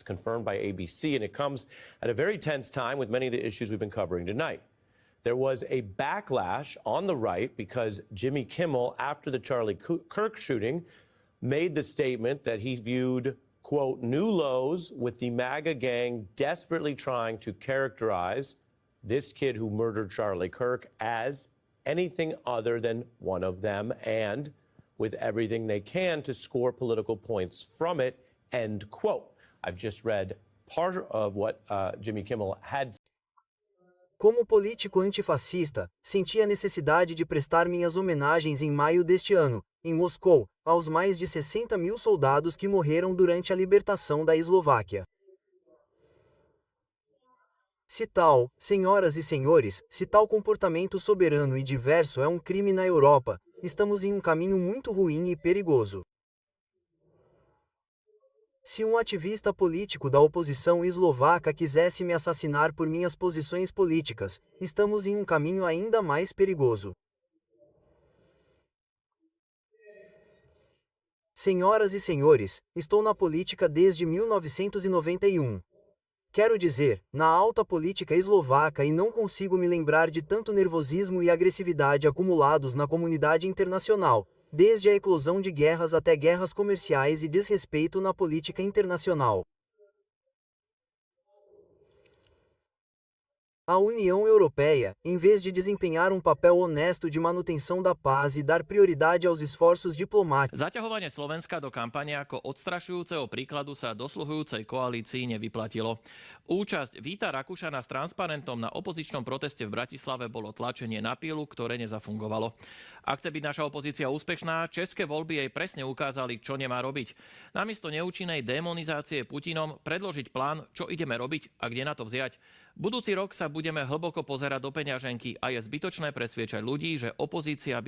confirmed by ABC, and it comes at a very tense time with many of the issues we've been covering tonight. There was a backlash on the right because Jimmy Kimmel, after the Charlie Kirk shooting, made the statement that he viewed, quote, new lows with the MAGA gang desperately trying to characterize this kid who murdered Charlie Kirk as anything other than one of them, and with everything they can to score political points from it, end quote. I've just read part of what Jimmy Kimmel had. Como político antifascista, senti a necessidade de prestar minhas homenagens em maio deste ano, em Moscou, aos mais de 60 mil soldados que morreram durante a libertação da Eslováquia. Se tal, senhoras e senhores, se tal comportamento soberano e diverso é um crime na Europa, estamos em um caminho muito ruim e perigoso. Se um ativista político da oposição eslovaca quisesse me assassinar por minhas posições políticas, estamos em um caminho ainda mais perigoso. Senhoras e senhores, estou na política desde 1991. Quero dizer, na alta política eslovaca, e não consigo me lembrar de tanto nervosismo e agressividade acumulados na comunidade internacional, desde a eclosão de guerras até guerras comerciais e desrespeito na política internacional. A União Europeia, em vez de desempenhar um papel honesto de manutenção da paz e dar prioridade aos esforços diplomáticos. Zaťahovanie Slovenska do kampane ako odstrašujúceho príkladu sa dosluhujúcej koalícii nevyplatilo. Účasť Víta Rakušana s transparentom na opozičnom proteste v Bratislave bolo tlačenie na pílu, ktoré nezafungovalo. Ak chce byť naša opozícia úspešná, české voľby jej presne ukázali, čo nemá robiť. Namiesto neúčinnej demonizácie Putinom predložiť plán, čo ideme robiť a kde na to vziať. Budúci rok sa budeme hlboko pozerať do peňaženky a je zbytočné presviečať ľudí, že opozícia by